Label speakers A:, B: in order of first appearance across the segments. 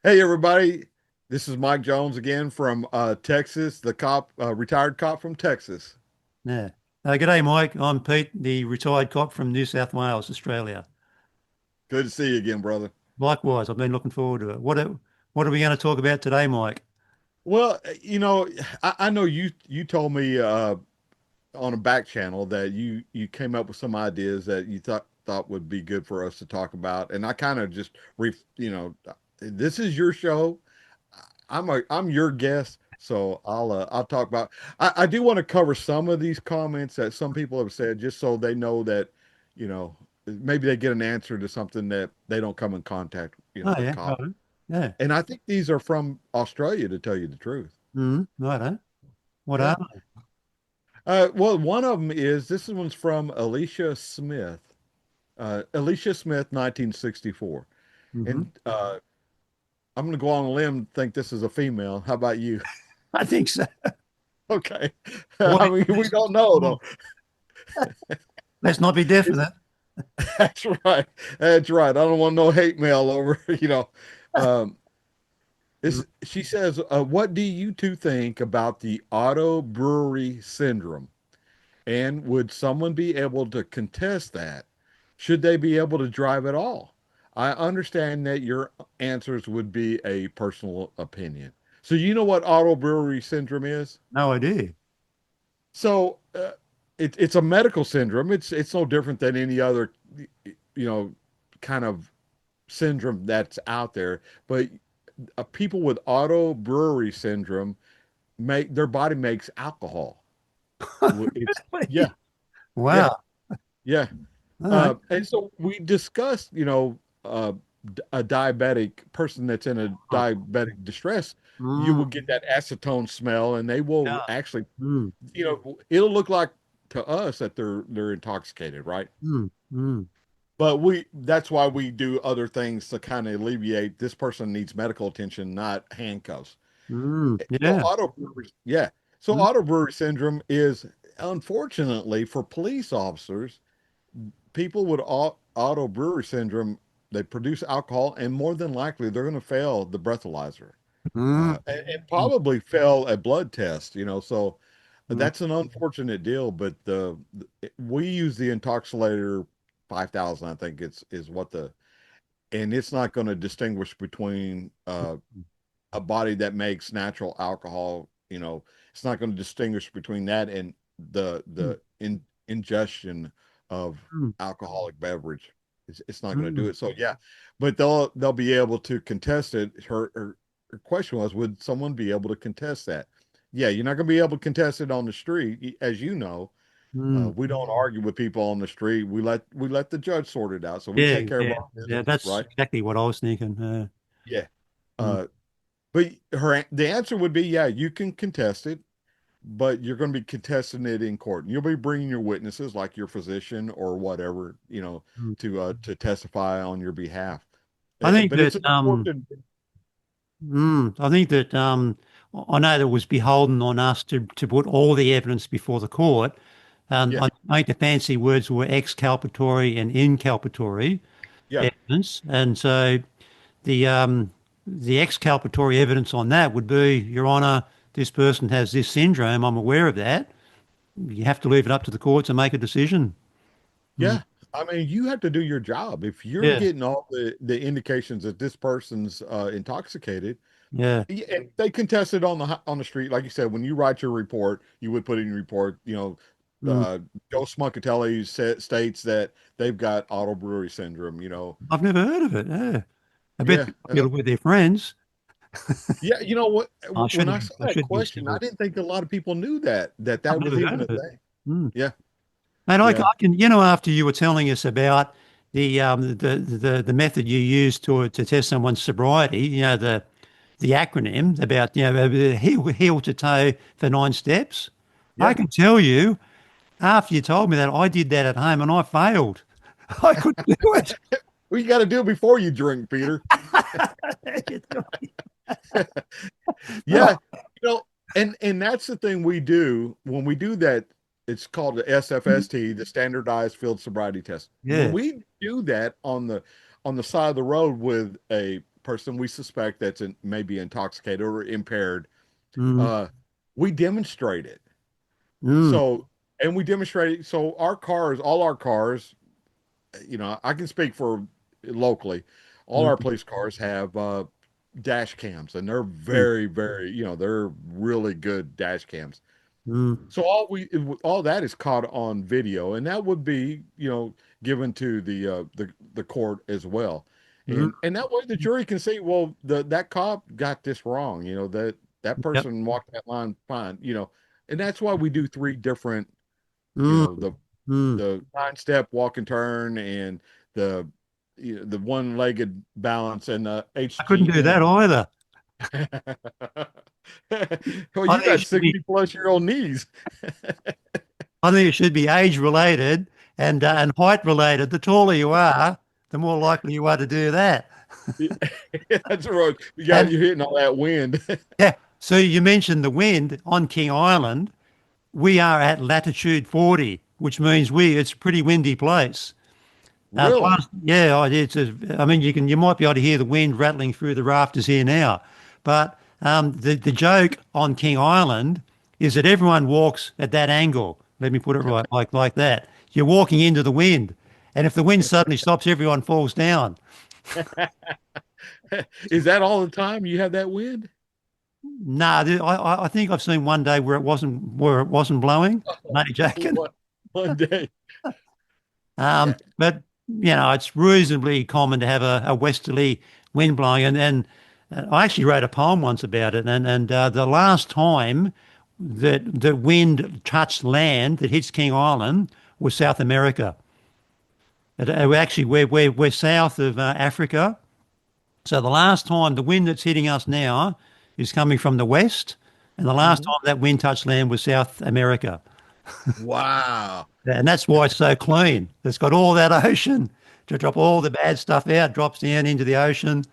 A: Hey everybody, this is Mike Jones again from Texas, the cop, retired cop from Texas.
B: Yeah. G'day, Mike. I'm Pete, the retired cop from New South Wales, Australia.
A: Good to see you again, brother.
B: Likewise, I've been looking forward to it. What are we going to talk about today, Mike?
A: Well, I know you told me on a back channel that you came up with some ideas that you thought would be good for us to talk about, and I kind of just this is your show. I'm your guest, so I'll talk about. I do want to cover some of these comments that some people have said, just so they know that, you know, maybe they get an answer to something that they don't come in contact,
B: Oh,
A: with
B: yeah,
A: cops.
B: right. Yeah.
A: And I think these are from Australia, to tell you the truth.
B: Righto. What
A: Yeah.
B: are they?
A: Well, one of them is this one's from Alicia Smith. Alicia Smith, 1964.
B: Hmm.
A: And I'm going to go on a limb and think this is a female. How about you?
B: I think so.
A: Okay.
B: What
A: I mean, we don't know though.
B: Let's not be definite.
A: That's right. That's right. I don't want no hate mail over, Um,
B: Mm.
A: she says, what do you two think about the auto brewery syndrome? And would someone be able to contest that? Should they be able to drive at all? I understand that your answers would be a personal opinion. So you know what auto brewery syndrome is?
B: No idea.
A: So it's a medical syndrome. It's no different than any other, you know, kind of syndrome that's out there. But people with auto brewery syndrome make their body makes alcohol. It's yeah,
B: Really?
A: yeah,
B: Wow.
A: yeah.
B: All right.
A: And so we discussed, a diabetic person that's in a diabetic distress. You
B: Mm.
A: will get that acetone smell, and they will
B: Yeah.
A: actually,
B: Mm.
A: it'll look like to us that they're intoxicated, right?
B: Mm. Mm.
A: But that's why we do other things to kind of alleviate this person needs medical attention, not handcuffs.
B: Mm.
A: So
B: Yeah.
A: yeah. So
B: Mm.
A: auto brewery syndrome is unfortunately for police officers, people with auto brewery syndrome, they produce alcohol and more than likely they're going to fail the breathalyzer,
B: Mm.
A: and probably fail a blood test, so
B: Mm.
A: that's an unfortunate deal. But we use the Intoxicator 5000, I think is what and it's not going to distinguish between a body that makes natural alcohol. It's not going to distinguish between that and
B: Mm.
A: ingestion of
B: Mm.
A: alcoholic beverage. It's not going to do
B: Mm.
A: it. So yeah, but they'll be able to contest it. Her question was, would someone be able to contest that? Yeah, you're not going to be able to contest it on the street, as you know.
B: Mm.
A: We don't argue with people on the street. We let the judge sort it out. So we
B: Yeah.
A: take care of
B: Yeah.
A: our
B: Yeah.
A: business,
B: That's
A: right?
B: exactly what I was thinking.
A: Yeah.
B: Mm.
A: Uh, but the answer would be, yeah, you can contest it, but you're going to be contesting it in court. And you'll be bringing your witnesses, like your physician or whatever,
B: Mm.
A: to testify on your behalf.
B: I think
A: But it's
B: that
A: an important,
B: I think that I know that it was beholden on us to put all the evidence before the court.
A: yeah,
B: I think the fancy words were exculpatory and inculpatory
A: yeah,
B: evidence, and so the exculpatory evidence on that would be, Your Honour, this person has this syndrome. I'm aware of that. You have to leave it up to the court to make a decision. Mm.
A: yeah. I mean, you have to do your job. If you're
B: Yeah,
A: getting all the indications that this person's intoxicated,
B: yeah.
A: yeah, and they contest it on the street, like you said. When you write your report, you would put in your report,
B: Mm.
A: uh, Joe Smuckatelli states that they've got auto brewery syndrome.
B: I've never heard of it. Yeah. I bet
A: Yeah,
B: they're popular with their friends.
A: yeah. You know what?
B: I
A: When
B: shouldn't
A: I
B: be,
A: saw
B: I
A: that
B: shouldn't be
A: question, I
B: civil.
A: didn't think a lot of people knew that
B: I've
A: was
B: never heard
A: even a
B: of it.
A: thing.
B: Mm.
A: Yeah,
B: And I
A: yeah,
B: can, after you were telling us about the method you use to test someone's sobriety, the acronym about heel to toe for 9 steps. I
A: yeah.
B: can tell you, after you told me that, I did that at home and I failed. I couldn't do it.
A: Well, you got to do it before you drink, Peter.
B: Oh,
A: Yeah, you know, and that's the thing we do when we do that. It's called the SFST, the Standardized Field Sobriety Test. When
B: yeah.
A: we do that on the side of the road with a person we suspect that's maybe intoxicated or impaired,
B: Mm,
A: uh, we demonstrate it.
B: mm,
A: So, and we demonstrate it. So our cars, all our cars, I can speak for locally. All our
B: mm,
A: police cars have dash cams, and they're
B: mm,
A: very, very, they're really good dash cams.
B: mm,
A: So all that is caught on video, and that would be, given to the court as well,
B: mm.
A: and that way the jury can see, well, that cop got this wrong, that
B: Yep.
A: person walked that line fine, and that's why we do three different,
B: Mm,
A: the
B: mm.
A: the nine step walk and turn and the the one-legged balance and the
B: I couldn't do that
A: HGM.
B: either.
A: Well,
B: I
A: you
B: think it
A: got
B: should be
A: 60 plus year old knees.
B: I think it should be age related and height related. The taller you are, the more likely you are to do that.
A: That's right.
B: And
A: You're hitting all that wind.
B: yeah, so you mentioned the wind on King Island. We are at latitude 40, which means it's a pretty windy place.
A: Really?
B: Yeah, I mean, you might be able to hear the wind rattling through the rafters here now, but the joke on King Island is that everyone walks at that angle. Let me put it right, like that. You're walking into the wind, and if the wind suddenly stops, everyone falls down.
A: Is that all the time you have that wind?
B: Nah, I think I've seen one day where it wasn't blowing. Only joking.
A: One, one day. Yeah.
B: But it's reasonably common to have a westerly wind blowing, and I actually wrote a poem once about it. And the last time that the wind touched land that hits King Island was South America. Actually, we're south of Africa, so the last time the wind that's hitting us now is coming from the west, and the last
A: Mhm.
B: time that wind touched land was South America.
A: Wow.
B: And that's why it's so clean. It's got all that ocean to drop all the bad stuff out, drops down into the ocean.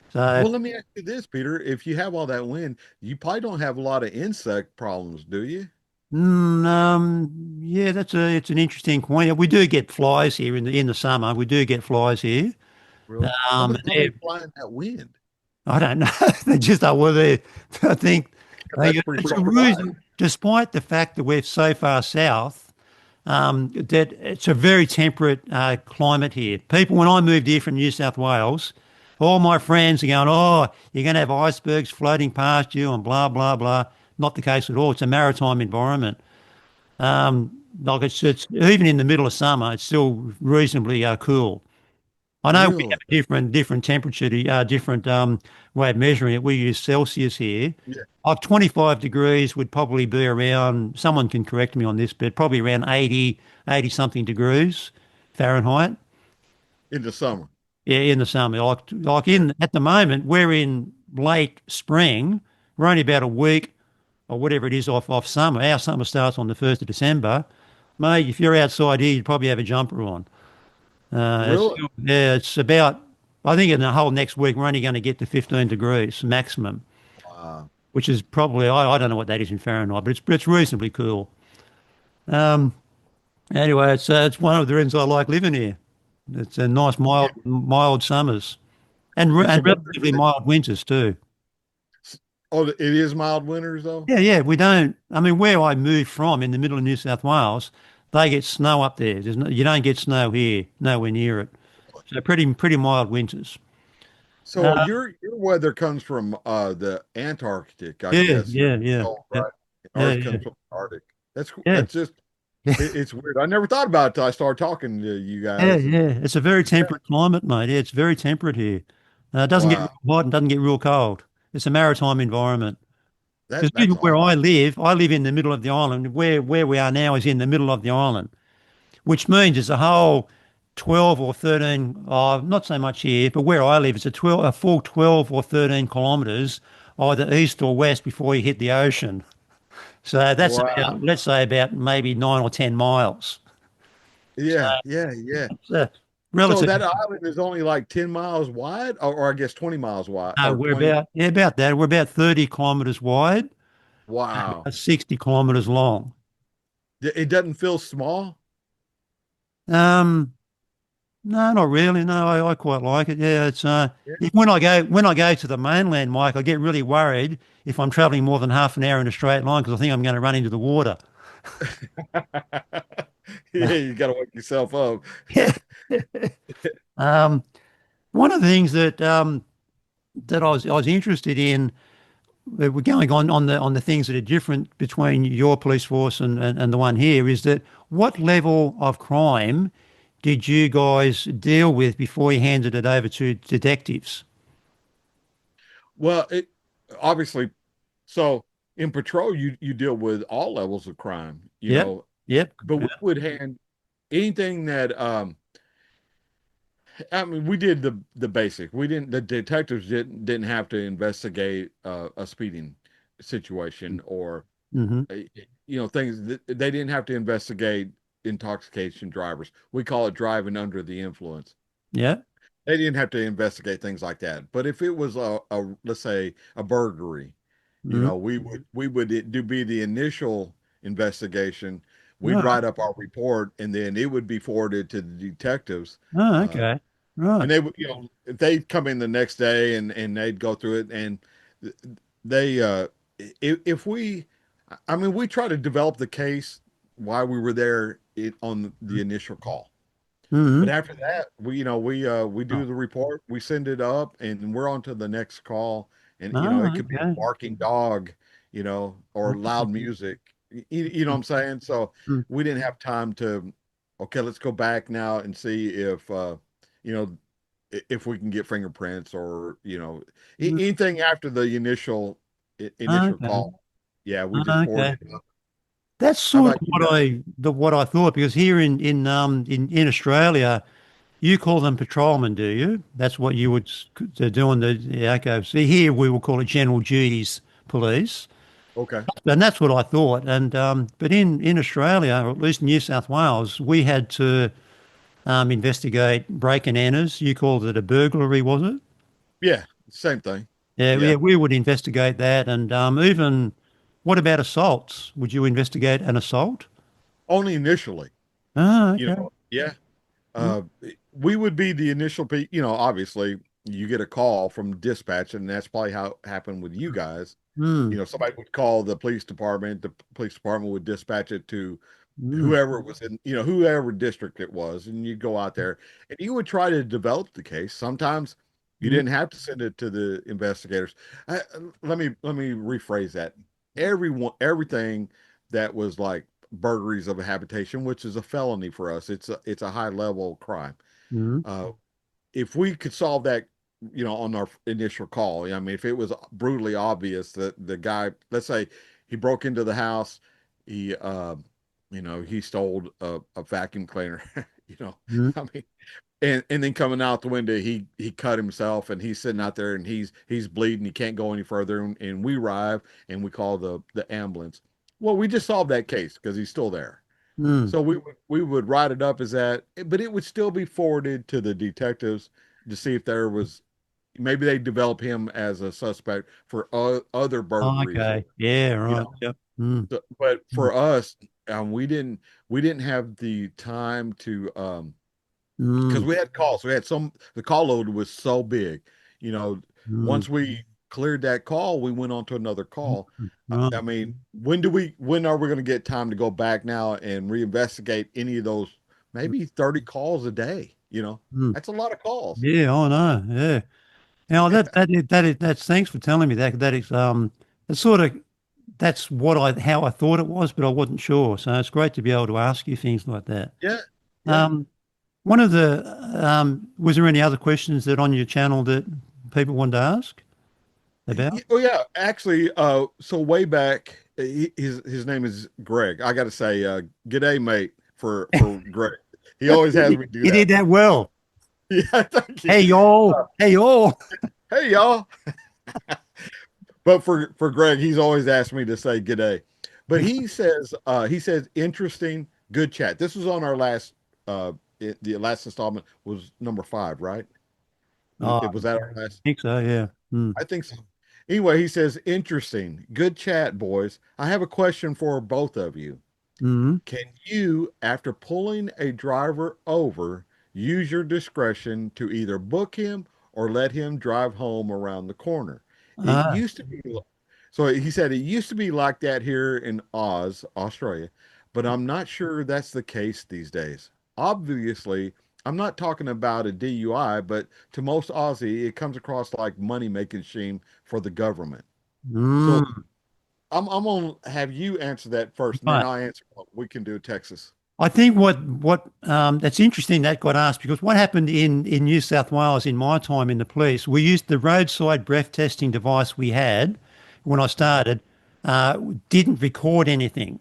B: So,
A: Well, let me ask you this, Peter. If you have all that wind, you probably don't have a lot of insect problems, do you?
B: yeah, it's an interesting point. We do get flies here in the summer. We do get flies here.
A: Really? How
B: And
A: the hell they fly in that wind?
B: I don't know. They just are. Well, I think
A: That's pretty
B: it's a
A: wide.
B: reason, despite the fact that we're so far south. That it's a very temperate climate here. People, when I moved here from New South Wales, all my friends are going, "Oh, you're going to have icebergs floating past you," and blah blah blah. Not the case at all. It's a maritime environment. Like it's even in the middle of summer, it's still reasonably cool. I know we
A: Really?
B: have a different temperature, different way of measuring it. We use Celsius here.
A: Yeah.
B: Like 25 degrees would probably be around, someone can correct me on this, but probably around 80 something degrees Fahrenheit.
A: In the summer.
B: Yeah, in the summer. At the moment, we're in late spring. We're only about a week or whatever it is off summer. Our summer starts on the 1st of December. Mate, if you're outside here, you'd probably have a jumper on.
A: Really?
B: It's about, I think in the whole next week, we're only going to get to 15 degrees maximum,
A: Wow.
B: which is probably, I don't know what that is in Fahrenheit, but it's reasonably cool. Um, anyway, it's one of the reasons I like living here. It's a nice mild summers
A: And so
B: and
A: what
B: relatively mild winters too.
A: oh, it is mild winters though?
B: Yeah, we don't, I mean, where I moved from in the middle of New South Wales, they get snow up there. You don't get snow here, nowhere near it. So pretty mild winters.
A: So your weather comes from the Antarctic, I
B: Yeah,
A: guess.
B: yeah, yeah,
A: Oh,
B: yeah,
A: right.
B: yeah,
A: Ours
B: yeah,
A: comes from the Arctic.
B: yeah,
A: That's just
B: yeah,
A: it's weird. I never thought about it till I started talking to you
B: yeah,
A: guys and
B: yeah. It's a very
A: yeah,
B: temperate climate, mate. Yeah, it's very temperate here. It doesn't get
A: wow.
B: real hot and doesn't get real cold. It's a maritime environment. Because
A: That's
B: even where
A: awesome.
B: I live in the middle of the island. Where we are now is in the middle of the island, which means it's a whole 12 or 13, not so much here, but where I live, it's a full 12 or 13 kilometres either east or west before you hit the ocean. So that's
A: Wow.
B: about, let's say, about maybe 9 or 10 miles. So
A: Yeah, yeah, yeah.
B: it's a
A: So
B: relative.
A: that island is only like 10 miles wide or I guess 20 miles wide
B: No,
A: or
B: we're
A: 20.
B: about that. We're about 30 kilometres wide,
A: Wow.
B: 60 kilometres long.
A: It doesn't feel small.
B: Um, No, not really. No, I quite like it. Yeah, it's
A: Yeah.
B: when I go to the mainland, Mike, I get really worried if I'm traveling more than half an hour in a straight line because I think I'm going to run into the water.
A: Yeah, you got to wake yourself up.
B: Yeah. Um, one of the things that I was interested in, we're going on the things that are different between your police force and the one here, is that what level of crime did you guys deal with before you handed it over to detectives?
A: Well, obviously, so in patrol, you deal with all levels of crime,
B: Yep. Yep.
A: but we would hand anything that I mean, we did the basic. We didn't. The detectives didn't have to investigate a speeding situation or
B: Mm-hmm.
A: uh, things that they didn't have to investigate intoxication drivers. We call it driving under the influence.
B: Yep.
A: They didn't have to investigate things like that. But if it was a let's say a burglary,
B: Mm-hmm.
A: we would do be the initial investigation. We'd
B: Right.
A: write up our report, and then it would be forwarded to the detectives.
B: Oh,
A: Uh,
B: okay. Right.
A: and they would, if they'd come in the next day and they'd go through it, and they, if we, I mean, we try to develop the case while we were there on the initial call.
B: Mm-hmm.
A: But after that, we do the report, we send it up, and we're on to the next call. And it
B: Oh,
A: could be a
B: okay.
A: barking dog, or loud music. You know what I'm saying? So
B: Mm-hmm.
A: we didn't have time to, okay, let's go back now and see if you know if we can get fingerprints or anything after the initial
B: Okay.
A: call. Yeah, we just
B: Okay.
A: forwarded it up.
B: That's
A: How
B: sort
A: about
B: of
A: you guys?
B: what I thought because here in Australia, you call them patrolmen, do you? That's what you would they're doing the yeah, okay. See here we will call it general duties police,
A: Okay.
B: and that's what I thought. And but in Australia, or at least New South Wales, we had to investigate break and enters. You called it a burglary, was it?
A: Yeah, same thing.
B: Yeah,
A: Yeah.
B: we would investigate that, and even what about assaults? Would you investigate an assault?
A: Only initially,
B: Oh, okay.
A: yeah.
B: Mm,
A: Uh, we would be the initial obviously you get a call from dispatch, and that's probably how it happened with you guys.
B: mm,
A: Somebody would call the police department, the police department would dispatch it to
B: mm,
A: whoever was in, whoever district it was, and you'd go out there and you would try to develop the case. Sometimes you
B: mm,
A: didn't have to send it to the investigators. I, let me rephrase that. Everything that was like burglaries of a habitation, which is a felony for us, it's a high level crime.
B: mm,
A: Uh, if we could solve that, on our initial call, I mean, if it was brutally obvious that the guy, let's say he broke into the house, he stole a vacuum cleaner, you know,
B: mm,
A: I mean, and then coming out the window, he cut himself and he's sitting out there and he's bleeding. He can't go any further. And we arrive and we call the ambulance. Well, we just solved that case because he's still there.
B: mm.
A: So we would write it up as that, but it would still be forwarded to the detectives to see if there was maybe they develop him as a suspect for other
B: Oh,
A: burglaries or
B: okay. Yeah,
A: you
B: right.
A: know.
B: Yep. Mm,
A: But
B: mm,
A: for us, we didn't have the time to because
B: mm,
A: we had calls. We had the call load was so big. You know,
B: mm,
A: once we cleared that call, we went on to another
B: mm,
A: call. I
B: right.
A: mean, when are we going to get time to go back now and reinvestigate any of those maybe 30 calls a day?
B: Mm.
A: That's a lot of calls.
B: Yeah, I know. Yeah. Now that's thanks for telling me that. That is it's sort of that's what I how I thought it was, but I wasn't sure. So it's great to be able to ask you things like that.
A: Yeah. Yeah.
B: Um, one of the was there any other questions that on your channel that people wanted to ask about?
A: Oh yeah, actually, so way back, his name is Greg. I got to say, g'day, mate, for Greg. He always has me do
B: You
A: that.
B: did that well.
A: Yeah, thank you.
B: Hey y'all. Hey y'all.
A: Hey y'all. But for Greg, he's always asked me to say g'day. But he says interesting, good chat. This was on our the last installment was number 5, right?
B: Oh,
A: It was
B: I
A: that our last.
B: think so, yeah. Mm,
A: I think so. Anyway, he says, interesting. Good chat, boys. I have a question for both of you.
B: mm,
A: Can you, after pulling a driver over, Use your discretion to either book him or let him drive home around the corner. It
B: Ah,
A: used to be, so he said it used to be like that here in Oz, Australia, but I'm not sure that's the case these days. Obviously, I'm not talking about a DUI, but to most Aussie, it comes across like money making scheme for the government. So
B: mm,
A: I'm gonna have you answer that first, and then
B: right.
A: I'll answer what we can do Texas.
B: I think what that's interesting that got asked because what happened in New South Wales in my time in the police, we used the roadside breath testing device we had when I started, uh, didn't record anything.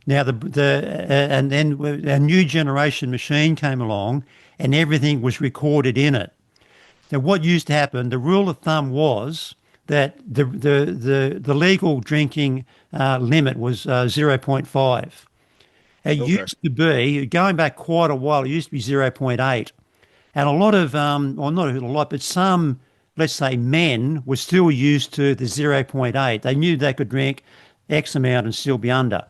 B: Now and then a new generation machine came along and everything was recorded in it. Now what used to happen, the rule of thumb was that the legal drinking limit was 0.5. It
A: Okay.
B: used to be, going back quite a while, it used to be zero point 0.8. And a lot of, or not a lot, but some, let's say men were still used to the zero point 0.8. They knew they could drink X amount and still be under.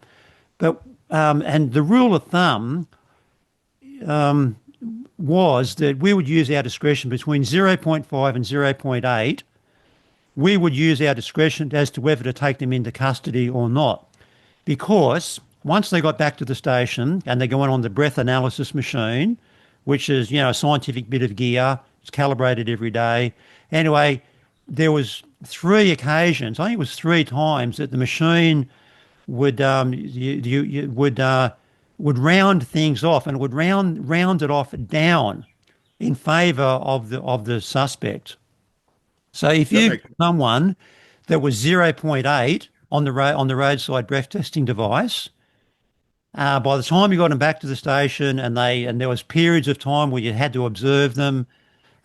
B: But, and the rule of thumb was that we would use our discretion between zero point 0.5 and zero point 0.8. We would use our discretion as to whether to take them into custody or not. Because once they got back to the station and they go on the breath analysis machine, which is, a scientific bit of gear, it's calibrated every day. Anyway, there was three occasions, I think it was three times that the machine would round things off and would round it off down in favour of the suspect. So if
A: That
B: you
A: makes
B: someone that was zero point 0.8 on the roadside breath testing device, by the time you got them back to the station and there was periods of time where you had to observe them,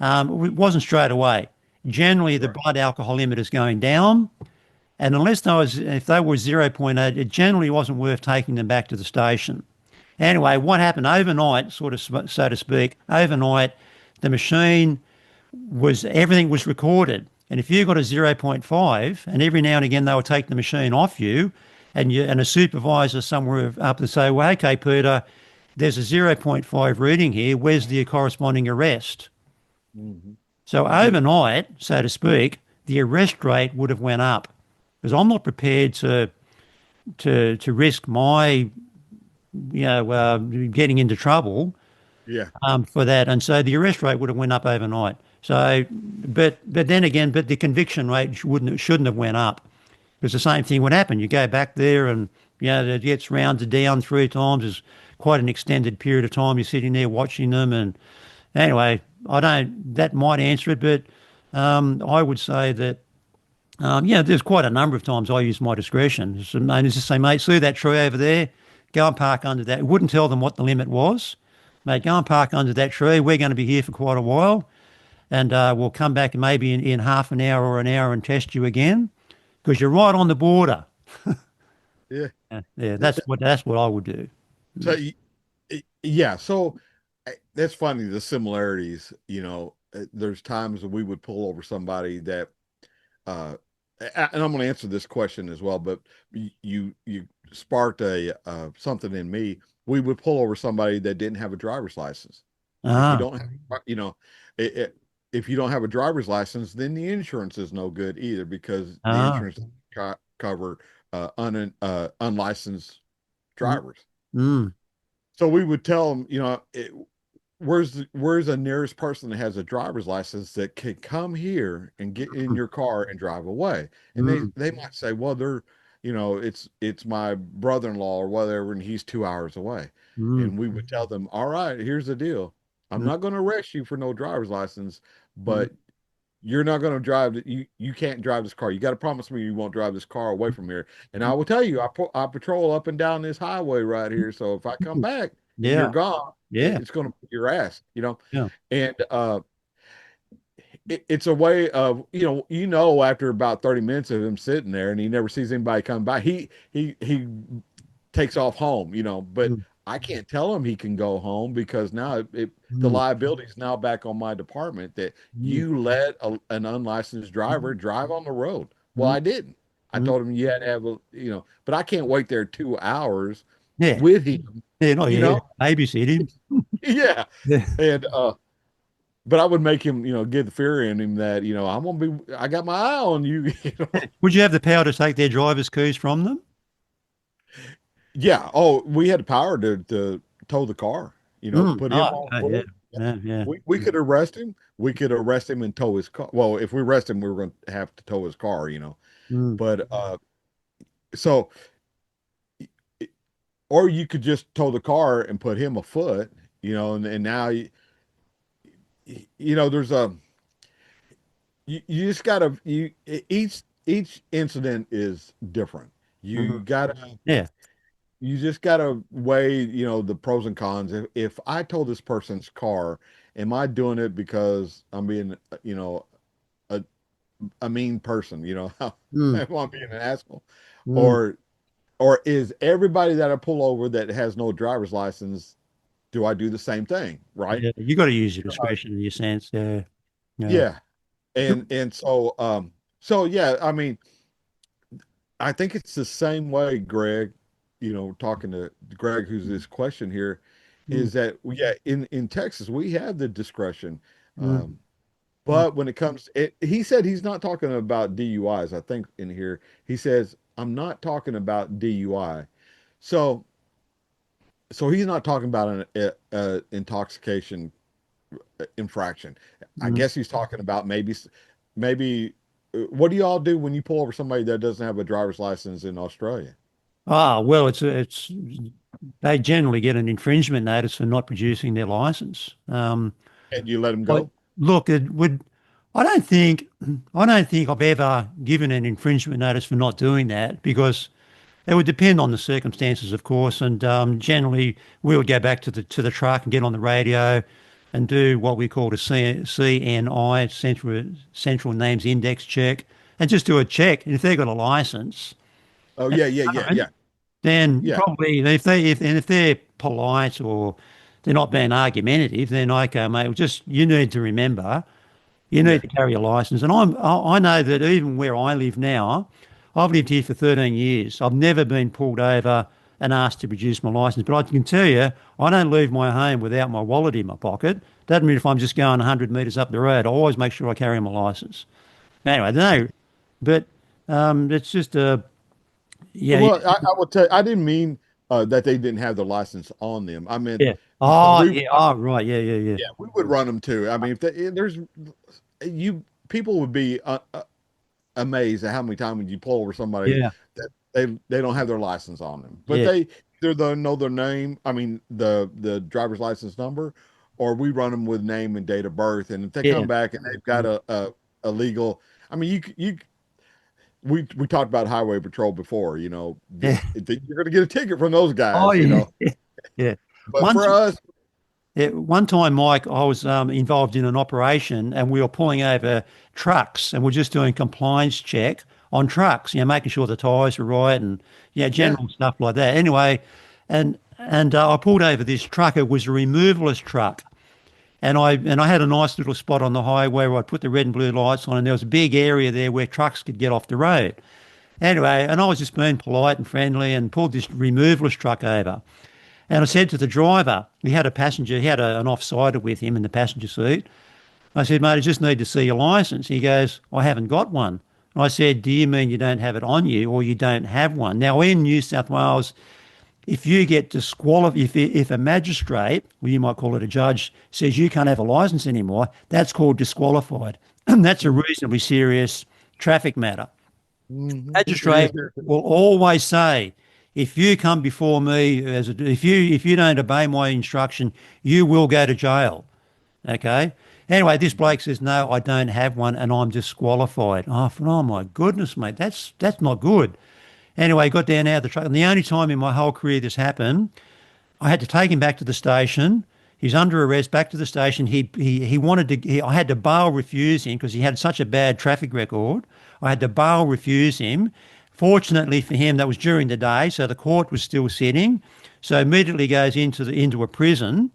B: it wasn't straight away. Generally, the
A: right.
B: blood alcohol limit is going down, and if they were zero point 0.8, it generally wasn't worth taking them back to the station. Anyway, what happened overnight, sort of so to speak, overnight, the machine was everything was recorded. And if you got a zero point 0.5, and every now and again they would take the machine off you, and a supervisor somewhere up to say, well, okay, Peter, there's a zero point 0.5 reading here. Where's the corresponding arrest?
A: Mhm.
B: So overnight, so to speak, the arrest rate would have went up because I'm not prepared to risk my getting into trouble
A: Yeah.
B: for that, and so the arrest rate would have went up overnight. So, but then again, but the conviction rate shouldn't have went up because the same thing would happen. You go back there, and it gets rounded down three times. It's quite an extended period of time. You're sitting there watching them, and anyway, I don't. That might answer it, but I would say that. There's quite a number of times I use my discretion. So, mate, just say, mate, see that tree over there? Go and park under that. It wouldn't tell them what the limit was. Mate, go and park under that tree. We're going to be here for quite a while, and we'll come back maybe in half an hour or an hour and test you again because you're right on the border.
A: Yeah.
B: Yeah,
A: Th-
B: that's what I would do.
A: So, yeah. So that's funny, the similarities, there's times that we would pull over somebody that, and I'm going to answer this question as well, but you sparked something in me. We would pull over somebody that didn't have a driver's license. If you
B: Ah,
A: don't have, it, it, if you don't have a driver's license, then the insurance is no good either because the
B: ah,
A: insurance cover unlicensed
B: mm,
A: drivers.
B: mm,
A: So we would tell them, where's the nearest person that has a driver's license that can come here and get in
B: mm,
A: your car and drive away? And they
B: mm,
A: they might say, well, it's my brother-in-law or whatever, and he's 2 hours away.
B: mm,
A: And we would tell them, all right, here's the deal. I'm
B: mm,
A: not going to arrest you for no driver's license,
B: mm,
A: but you're not going to drive you can't drive this car. You got to promise me you won't drive this car away from here. And I will tell you, I patrol up and down this highway right here. So if I come
B: mm.
A: back and you're
B: Yeah,
A: gone,
B: yeah,
A: it's going to put your ass.
B: yeah.
A: And it's a way of after about 30 minutes of him sitting there and he never sees anybody come by, he takes off home. But
B: Mm,
A: I can't tell him he can go home because now the
B: mm,
A: liability is now back on my department that
B: mm,
A: you let an unlicensed driver drive on the road. Well,
B: mm,
A: I didn't. I
B: mm.
A: told him you had to have but I can't wait there 2 hours
B: Yeah,
A: with him,
B: yeah, not
A: you
B: yeah.
A: know?
B: Babysit him.
A: Yeah.
B: Yeah.
A: And but I would make him, get the fear in him that, I got my eye on you, you know.
B: Would you have the power to take their driver's keys from them?
A: Yeah. Oh, we had the power to tow the car,
B: Mm.
A: put him
B: Oh,
A: on
B: okay, yeah.
A: foot. Yeah.
B: Yeah, yeah.
A: We could arrest him. We could arrest him and tow his car. Well, if we arrest him, we were going to have to tow his car.
B: Mm.
A: But so, or you could just tow the car and put him afoot, and now there's you just gotta each incident is different. You
B: Mm.
A: gotta
B: Yeah.
A: you just gotta weigh, the pros and cons. If I tow this person's car, am I doing it because I'm being, a, a mean person,
B: Mm.
A: am I being an asshole?
B: Mm.
A: Or or is everybody that I pull over that has no driver's license, do I do the same thing? Right?
B: Yeah. You got to use your discretion in your sense. Yeah. Yeah.
A: Yeah. And so yeah, I mean, I think it's the same way, Greg, talking to Greg, who's this question here,
B: Mm.
A: is that, yeah, in Texas, we have the discretion.
B: Mm.
A: Um, but when it comes, he said he's not talking about DUIs. I think in here, he says, I'm not talking about DUI. So, so he's not talking about an intoxication infraction. I
B: Mm.
A: guess he's talking about maybe. What do y'all do when you pull over somebody that doesn't have a driver's license in Australia
B: Ah, well, it's they generally get an infringement notice for not producing their license.
A: and you let them
B: But
A: go?
B: look, it would. I don't think I've ever given an infringement notice for not doing that because it would depend on the circumstances, of course. And generally, we would go back to the truck and get on the radio and do what we call a CNI, Central Names Index check, and just do a check. And if they've got a license,
A: Oh yeah, yeah, yeah, yeah,
B: then
A: yeah,
B: probably if they're polite or they're not being argumentative, then okay, mate. Well, just you need to remember you need
A: yeah.
B: to carry a license. And I know that even where I live now, I've lived here for 13 years. I've never been pulled over and asked to produce my license. But I can tell you, I don't leave my home without my wallet in my pocket. Doesn't mean if I'm just going 100 metres up the road, I always make sure I carry my license. Anyway, no, but it's just a yeah,
A: Well, I will tell you, I didn't mean that they didn't have the license on them. I meant
B: yeah.
A: because
B: Oh, yeah. Oh, right. Yeah, yeah, yeah.
A: we would run them too. I mean, if there's people would be amazed at how many times you pull over somebody
B: Yeah,
A: that they don't have their license on them, but
B: yeah,
A: they either they know their name. I mean, the driver's license number, or we run them with name and date of birth. And if they
B: yeah.
A: come back and they've got a legal, I mean, you we talked about highway patrol before.
B: Yeah.
A: You're going to get a ticket from those
B: Oh,
A: guys.
B: yeah. Yeah.
A: But
B: Once
A: for us,
B: Yeah, one time, Mike, I was involved in an operation and we were pulling over trucks and we're just doing compliance check on trucks, making sure the tyres were right and
A: yeah,
B: general stuff like that. Anyway, and I pulled over this truck. It was a removalist truck, and I had a nice little spot on the highway where I put the red and blue lights on, and there was a big area there where trucks could get off the road. Anyway, and I was just being polite and friendly and pulled this removalist truck over. And I said to the driver, he had a passenger, he had an off-sider with him in the passenger seat. I said, mate, I just need to see your license. He goes, I haven't got one. And I said, do you mean you don't have it on you or you don't have one? Now, in New South Wales, if you get disqualified, if a magistrate, or you might call it a judge, says you can't have a license anymore, that's called disqualified. And that's a reasonably serious traffic matter.
A: mhm, it is.
B: Magistrate will always say, if you come before me if you don't obey my instruction, you will go to jail. Okay. Anyway, this bloke says, no, I don't have one and I'm disqualified. Oh my goodness, mate, that's not good. Anyway, got down out of the truck. And the only time in my whole career this happened, I had to take him back to the station. He's under arrest. Back to the station. He wanted to. I had to bail refuse him because he had such a bad traffic record. I had to bail refuse him. Fortunately for him, that was during the day, so the court was still sitting. So immediately goes into a prison,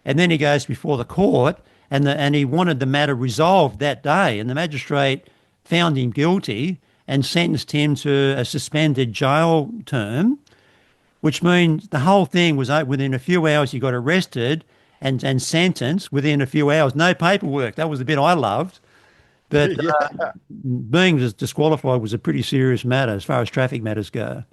B: and then he goes before the court, and he wanted the matter resolved that day, and the magistrate found him guilty and sentenced him to a suspended jail term, which means the whole thing was within a few hours he got arrested and sentenced within a few hours. No paperwork. That was the bit I loved. But
A: Yeah,
B: being disqualified was a pretty serious matter as far as traffic matters go.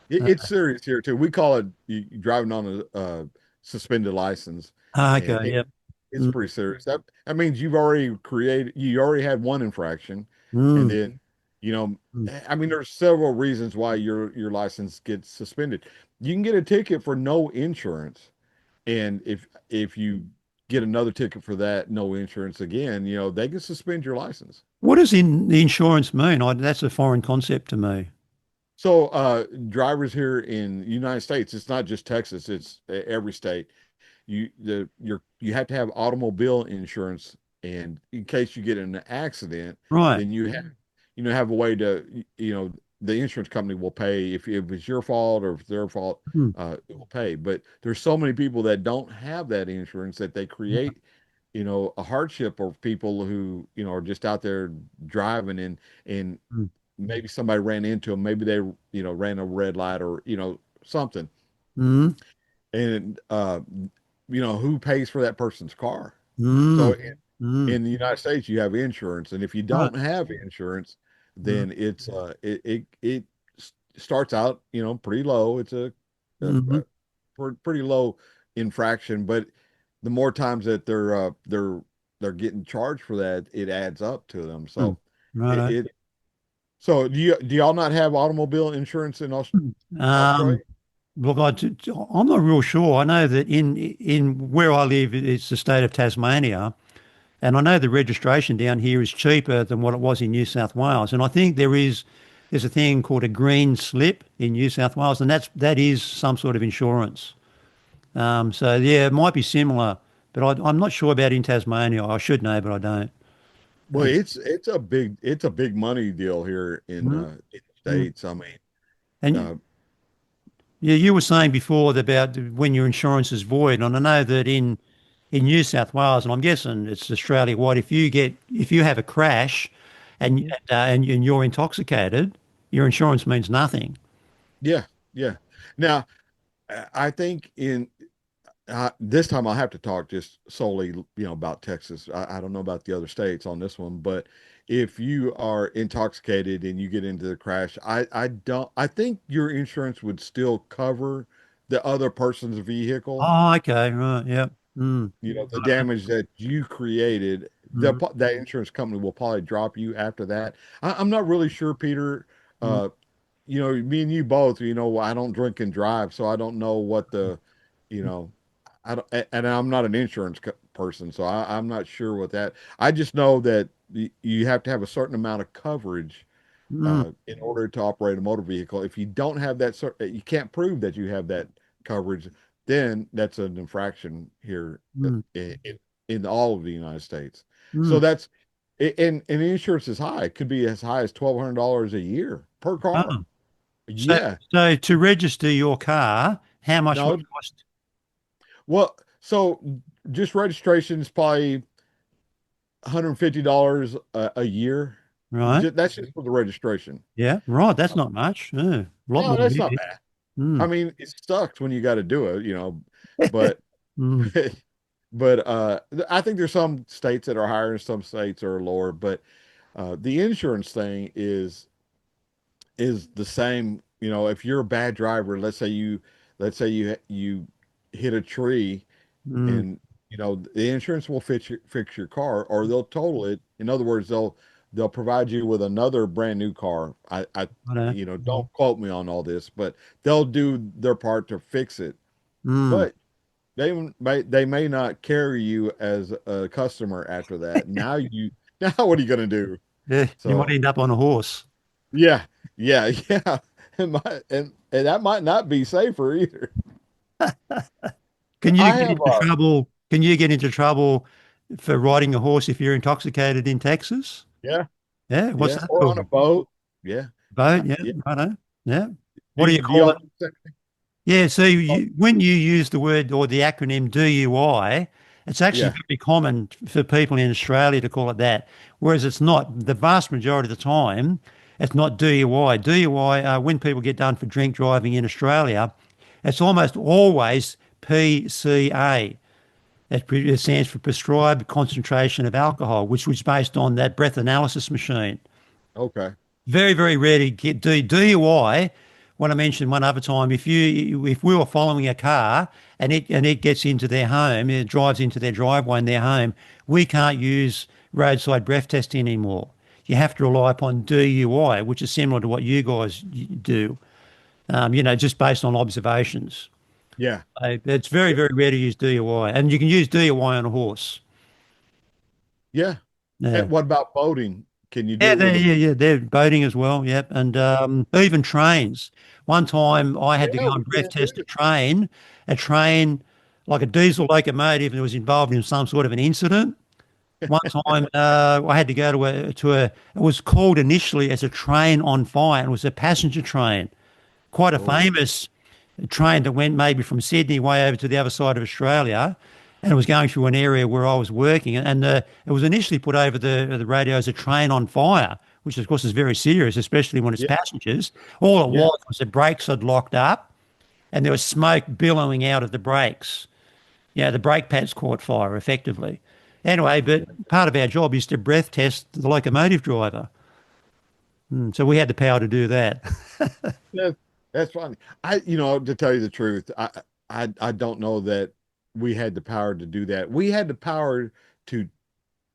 A: it's serious here too. We call it you driving on a suspended license, and
B: Okay, yep.
A: it's
B: Mm,
A: pretty serious. That means you already had one infraction, and
B: mm,
A: then you know,
B: mm.
A: I mean, there's several reasons why your license gets suspended. You can get a ticket for no insurance, and if you get another ticket for that, no insurance again, they can suspend your license.
B: What does the insurance mean? That's a foreign concept to me.
A: So, drivers here in the United States, it's not just Texas, it's every state. You have to have automobile insurance, and in case you get in an accident,
B: Right.
A: then you have a way to the insurance company will pay if it's your fault or if it's their fault,
B: Mm,
A: it will pay. But there's so many people that don't have that insurance that they create a hardship for people who are just out there driving, and
B: mm,
A: maybe somebody ran into them, maybe they ran a red light or something,
B: mm,
A: and who pays for that person's car?
B: mm,
A: So
B: mm.
A: in the United States, you have insurance, and if you
B: Right.
A: don't have insurance,
B: Mm,
A: then it starts out pretty low. It's
B: mm,
A: pretty low infraction, but the more times that they're getting charged for that, it adds up to them.
B: mm.
A: So it,
B: Righto.
A: it so do y'all not have automobile insurance in Australia?
B: Um, Look, I'm not real sure. I know that in where I live, it's the state of Tasmania, and I know the registration down here is cheaper than what it was in New South Wales. And I think there's a thing called a green slip in New South Wales, and that is some sort of insurance. So yeah, it might be similar, but I'm not sure about in Tasmania. I should know, but I don't.
A: Well, it's a big money deal here
B: Mm,
A: in the
B: mm.
A: States. I mean,
B: And
A: uh,
B: yeah, you were saying before about when your insurance is void, and I know that in New South Wales, and I'm guessing it's Australia wide, if you have a crash
A: mhm.
B: and you're intoxicated, your insurance means nothing.
A: Yeah, yeah. Now, I think in this time I'll have to talk just solely, about Texas. I don't know about the other states on this one, but if you are intoxicated and you get into the crash, I think your insurance would still cover the other person's vehicle.
B: Oh, okay, right, yeah. Mm,
A: The damage that you created,
B: mm,
A: that insurance company will probably drop you after that. I'm not really sure, Peter.
B: mm,
A: Uh, me and you both, I don't drink and drive, so I don't know what you know, I don't, and I'm not an insurance person, so I'm not sure what that. I just know that you have to have a certain amount of coverage
B: mm,
A: in order to operate a motor vehicle. If you don't have that, you can't prove that you have that coverage, then that's an infraction here
B: mm,
A: in all of the United States. So
B: mm.
A: and insurance is high. It could be as high as $1,200 a year per car.
B: Oh. So,
A: Yeah.
B: so to register your car, how much would
A: No.
B: it cost?
A: Well, so just registration is probably $150 a year.
B: Right.
A: That's just for the registration.
B: Yeah. Right. That's not much. Yeah. A lot
A: No,
B: more
A: that's not
B: here.
A: bad. I
B: Mm.
A: mean, it sucks when you got to do it, but
B: Mm.
A: but I think there's some states that are higher and some states are lower, but the insurance thing is the same. If you're a bad driver, let's say you hit a tree,
B: Mm.
A: and the insurance will fix your car, or they'll total it. In other words, they'll provide you with another brand new car. I
B: Righto.
A: don't quote me on all this, but they'll do their part to fix it.
B: Mm.
A: But they may not carry you as a customer after that. Now what are you going to do?
B: Yeah. You might
A: So
B: end up on a horse.
A: yeah, yeah, yeah. And that might not be safer either.
B: Can you
A: I
B: get
A: have
B: into trouble? Can you get into trouble for riding a horse if you're intoxicated in Texas?
A: yeah,
B: Yeah. What's
A: yeah,
B: that
A: or on a
B: called?
A: boat. Yeah.
B: Boat. Yeah.
A: Yeah.
B: Righto. Yeah. What do you
A: Do
B: call
A: y'all
B: it? Yeah, so when you use the word or the acronym DUI, it's actually
A: yeah.
B: very common for people in Australia to call it that, whereas it's not. The vast majority of the time, it's not DUI. DUI, when people get done for drink driving in Australia, it's almost always PCA. It stands for prescribed concentration of alcohol, which was based on that breath analysis machine.
A: Okay.
B: Very, very rare to get DUI. When I mentioned one other time, if we were following a car and it gets into their home, it drives into their driveway in their home, we can't use roadside breath testing anymore. You have to rely upon DUI, which is similar to what you guys do. Just based on observations.
A: Yeah.
B: It's very, very rare to use DUI, and you can use DUI on a horse.
A: Yeah.
B: Yeah.
A: And what about boating? Can you do
B: Yeah,
A: it with a
B: they're boating as well. Yep, and even trains. One time I had to
A: Yeah,
B: go
A: we
B: and breath
A: can do
B: test
A: it.
B: a train like a diesel locomotive that was involved in some sort of an incident. One time I had to go it was called initially as a train on fire. It was a passenger train, quite a
A: Oh,
B: famous train that went maybe from Sydney way over to the other side of Australia, and it was going through an area where I was working, and it was initially put over the radio as a train on fire, which of course is very serious, especially when it's
A: yeah,
B: passengers. All it
A: yeah.
B: was the brakes had locked up, and there was smoke billowing out of the brakes. The brake pads caught fire effectively. Anyway, but part of our job is to breath test the locomotive driver. So we had the power to do that.
A: That, that's funny. To tell you the truth, I don't know that we had the power to do that. We had the power to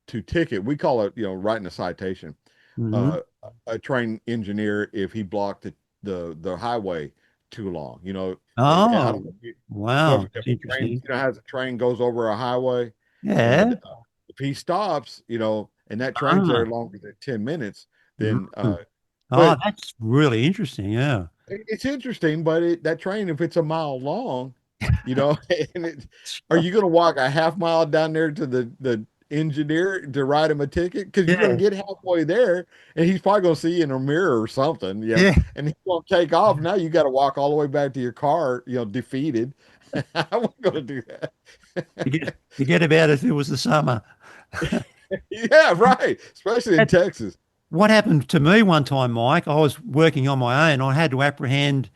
A: ticket. We call it, writing a citation.
B: Mhm.
A: Uh, a train engineer if he blocked the highway too long. I don't
B: Oh,
A: know
B: wow.
A: if
B: That's
A: a train,
B: interesting.
A: as a train goes over a highway, and
B: Yeah.
A: if he stops, and that train's there
B: Ah.
A: longer than 10 minutes, then
B: Mm. Oh,
A: but
B: that's really interesting. Yeah.
A: it's interesting, but that train, if it's a mile long, and are you going to walk a half mile down there to the engineer to write him a ticket? Because you're going
B: Yeah.
A: to get halfway there, and he's probably going to see you in a mirror or something,
B: Yeah.
A: and he's going to take off. Now you got to walk all the way back to your car, defeated. I wasn't going to do that.
B: Forget about it if it was the summer.
A: Yeah, right. Especially in
B: That-
A: Texas.
B: What happened to me one time, Mike? I was working on my own. I had to apprehend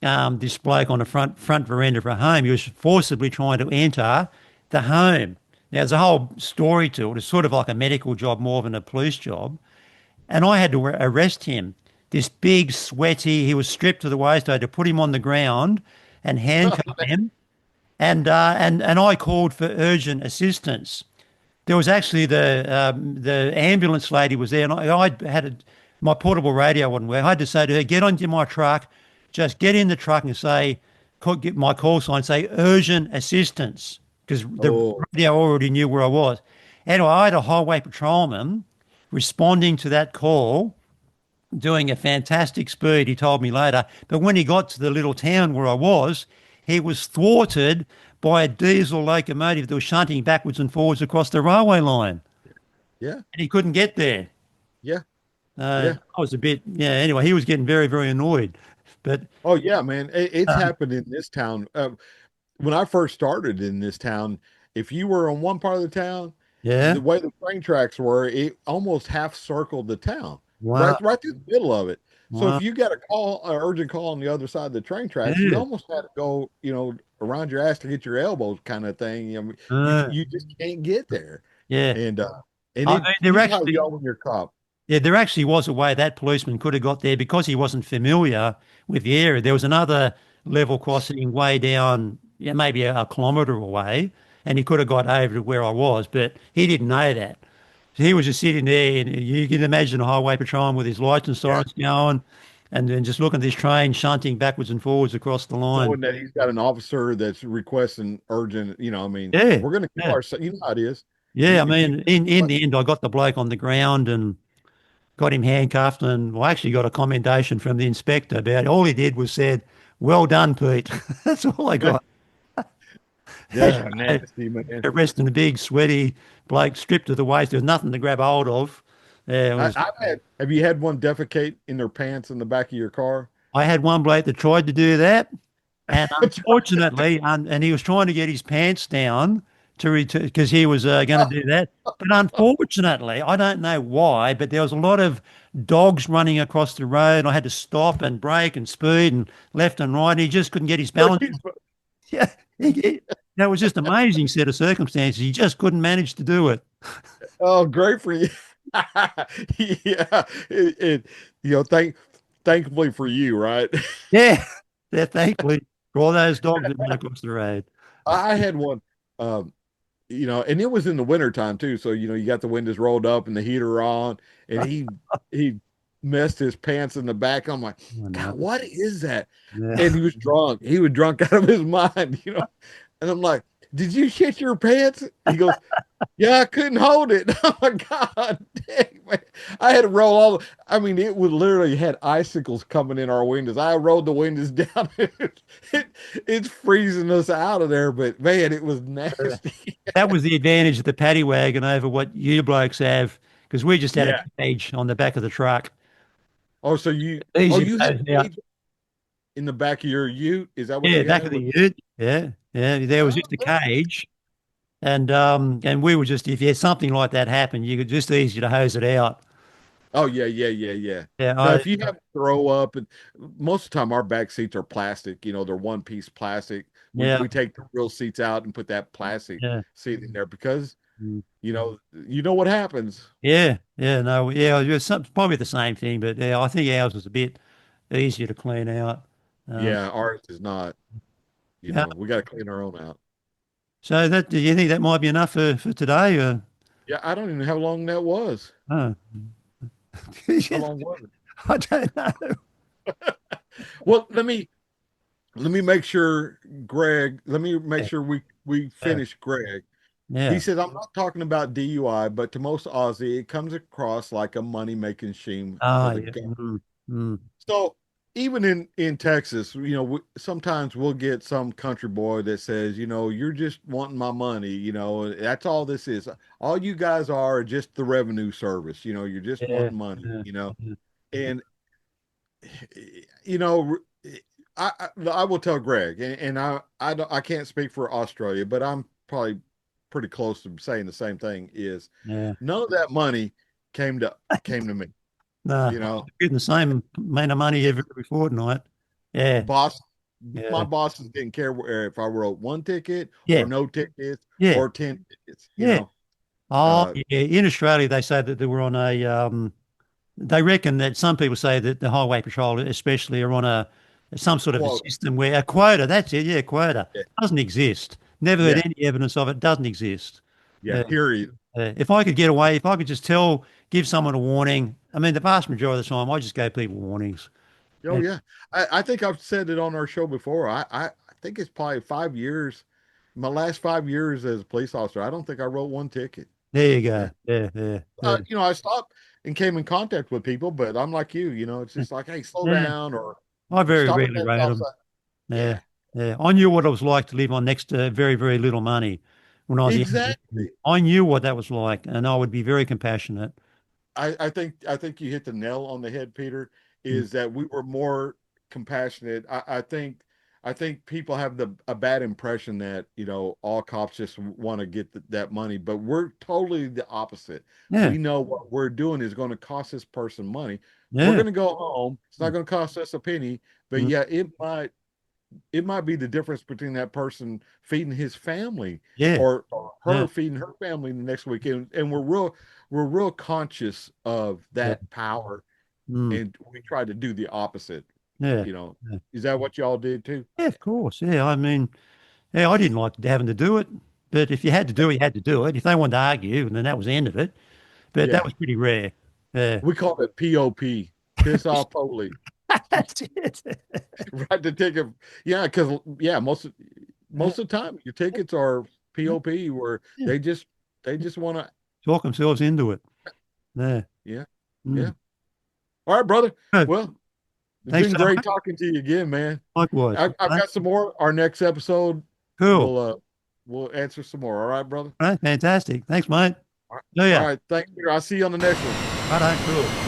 B: this bloke on the front veranda of a home. He was forcibly trying to enter the home. Now, there's a whole story to it. It's sort of like a medical job more than a police job. And I had to arrest him. This big, sweaty, he was stripped to the waist. I had to put him on the ground and handcuff him. And I called for urgent assistance. There was actually the ambulance lady was there, and I had my portable radio wouldn't work. I had to say to her, "Get onto my truck, just get in the truck and say, get my call sign, say urgent assistance," because the
A: Oh,
B: radio already knew where I was. Anyway, I had a highway patrolman responding to that call, doing a fantastic speed, he told me later. But when he got to the little town where I was, he was thwarted by a diesel locomotive that was shunting backwards and forwards across the railway line.
A: yeah,
B: And he couldn't get there.
A: yeah, yeah.
B: I was a bit, yeah, anyway, he was getting very, very annoyed. But
A: Oh, yeah, man. It's
B: um,
A: happened in this town. When I first started in this town, if you were on one part of the town,
B: yeah,
A: the way the train tracks were, it almost half circled the town,
B: wow,
A: right through the middle of it. So
B: wow,
A: if you got a call, an urgent call on the other side of the train tracks, you
B: yeah,
A: almost had to go, around your ass to get your elbows kind of thing.
B: uh,
A: You just can't get there.
B: yeah.
A: And
B: I mean,
A: you know how you are when you're a cop.
B: there actually was a way that policeman could have got there because he wasn't familiar with the area. There was another level crossing way down, yeah, maybe a kilometre away, and he could have got over to where I was, but he didn't know that. So he was just sitting there, and you can imagine a highway patrolman with his lights and
A: Yeah.
B: sirens going, and then just looking at this train shunting backwards and forwards across the line.
A: Knowing that he's got an officer that's requesting urgent,
B: Yeah,
A: we're going to kill
B: yeah,
A: our, how it is.
B: yeah. I
A: If you,
B: mean, in the end, I got the bloke on the ground and got him handcuffed, and I actually got a commendation from the inspector about it. All he did was said, "Well done, Pete." That's all I got. As you
A: yeah,
B: know,
A: nasty, man.
B: arresting a big, sweaty bloke stripped to the waist. There was nothing to grab hold of. Yeah, it was.
A: Have you had one defecate in their pants in the back of your car?
B: I had one bloke that tried to do that, and unfortunately, and he was trying to get his pants down to return because he was going to do that. But unfortunately, I don't know why, but there was a lot of dogs running across the road. I had to stop and brake and speed and left and right. He just couldn't get his balance. Yeah, he, That was just an amazing set of circumstances. He just couldn't manage to do it.
A: Oh, great for you. Yeah. Thankfully for you, right?
B: Yeah. Yeah, thankfully, for all those dogs that went across the road.
A: I had one, um, and it was in the winter time too. So, you got the windows rolled up and the heater on, and he messed his pants in the back. I'm like,
B: Oh, no.
A: God, what is that?
B: Yeah.
A: And he was drunk. He was drunk out of his mind. And I'm like, did you shit your pants? He goes, yeah, I couldn't hold it. Oh my God, dang, man. I had to roll I mean, it would literally had icicles coming in our windows. I rolled the windows down. It's freezing us out of there, but man, it was nasty.
B: That was the advantage of the paddy wagon over what you blokes have, because we just had a
A: Yeah.
B: cage on the back of the truck.
A: Oh,
B: Easy to
A: you had
B: hose
A: a
B: out.
A: cage in the back of your ute? Is that what
B: Yeah,
A: you
B: back
A: had
B: of the
A: with?
B: ute. Yeah, yeah. There was
A: Oh,
B: just a cage, and we were just if you had something like that happen, you could just easy to hose it out.
A: oh yeah, yeah, yeah, yeah.
B: Yeah,
A: Now, if you have to throw up, and most of the time our back seats are plastic, they're one piece plastic.
B: yeah,
A: We take the real seats out and put that plastic
B: yeah.
A: seat in there because
B: Mm.
A: what happens.
B: Yeah, yeah, no, yeah, it was probably the same thing, but yeah, I think ours was a bit easier to clean out. Um,
A: Yeah, ours is not.
B: yeah.
A: We got to clean our own out.
B: So do you think that might be enough for today?
A: Yeah, I don't even know how long that was.
B: Oh.
A: How long was it?
B: I don't know.
A: Well, let me make sure, Greg. Let me make
B: Yeah,
A: sure we
B: yeah,
A: finish Greg. He
B: yeah.
A: said, I'm not talking about DUI, but to most Aussie, it comes across like a money-making scheme for
B: Ah,
A: the
B: yeah.
A: government.
B: Mm.
A: So even in Texas, sometimes we'll get some country boy that says, you're just wanting my money, that's all this is. All you guys are just the revenue service, you're just
B: Yeah,
A: wanting money,
B: yeah, yeah,
A: and you know, I will tell Greg, and I can't speak for Australia, but I'm probably pretty close to saying the same thing. Is
B: yeah.
A: none of that money came to me.
B: No,
A: You know,
B: getting the same amount of money every fortnight. Yeah,
A: boss, my
B: yeah,
A: bosses didn't care if I wrote one ticket
B: yeah,
A: or no tickets
B: yeah,
A: or 10 tickets.
B: yeah. Oh,
A: Uh,
B: yeah. In Australia, they say that they were on they reckon that some people say that the highway patrol, especially, are on some sort of a
A: quota.
B: system where a quota. That's it. Yeah, quota
A: Yeah,
B: doesn't exist. Never heard
A: yeah,
B: any evidence of it. Doesn't exist.
A: yeah. Period.
B: If I could get away, if I could just give someone a warning. I mean, the vast majority of the time, I just gave people warnings.
A: Oh
B: Yeah,
A: yeah, I think I've said it on our show before. I think it's probably 5 years. My last 5 years as a police officer, I don't think I wrote one ticket.
B: there you
A: Yeah.
B: go. Yeah, yeah, yeah,
A: I stopped and came in contact with people, but I'm like you, it's just like, hey, slow
B: yeah.
A: down or
B: I very
A: stop at
B: rarely
A: that
B: wrote
A: stop
B: them.
A: sign.
B: Yeah,
A: Yeah,
B: yeah. I knew what it was like to live on next to very, very little money when I was young.
A: exactly.
B: I knew what that was like, and I would be very compassionate.
A: I think you hit the nail on the head, Peter, is that we were more compassionate. I think people have a bad impression that, all cops just want to get that money, but we're totally the opposite.
B: Yeah,
A: We know what we're doing is going to cost this person money. We're
B: yeah,
A: going to go home. It's not going to cost us a penny, but
B: mm,
A: yeah, it might be the difference between that person feeding his family
B: yeah,
A: or
B: yeah,
A: her feeding her family the next weekend. And we're real conscious of
B: yeah,
A: that power,
B: mm,
A: and we try to do the opposite.
B: yeah,
A: You know,
B: yeah.
A: is that what y'all did too?
B: Yeah, of course. Yeah, I mean, yeah, I didn't like having to do it, but if you had to do it, you had to do it. If they wanted to argue, then that was the end of it. But that
A: Yeah,
B: was pretty rare. Yeah.
A: we call it POP, piss off police.
B: That's it.
A: Write the ticket. Yeah, because yeah, most of the time your tickets are POP where
B: Yeah.
A: they just want to.
B: Talk themselves into it. Yeah.
A: Yeah, yeah.
B: Mm.
A: All right, brother.
B: Oh,
A: Well, it's
B: thanks
A: been
B: so
A: great
B: much.
A: talking to you again, man.
B: Likewise.
A: I've got some more. Our next episode,
B: Cool.
A: we'll answer some more. All right, brother.
B: All right. Fantastic. Thanks, mate.
A: All right.
B: See
A: All
B: ya.
A: right. Thanks, Peter. I'll see you on the next one.
B: Right on. Cool.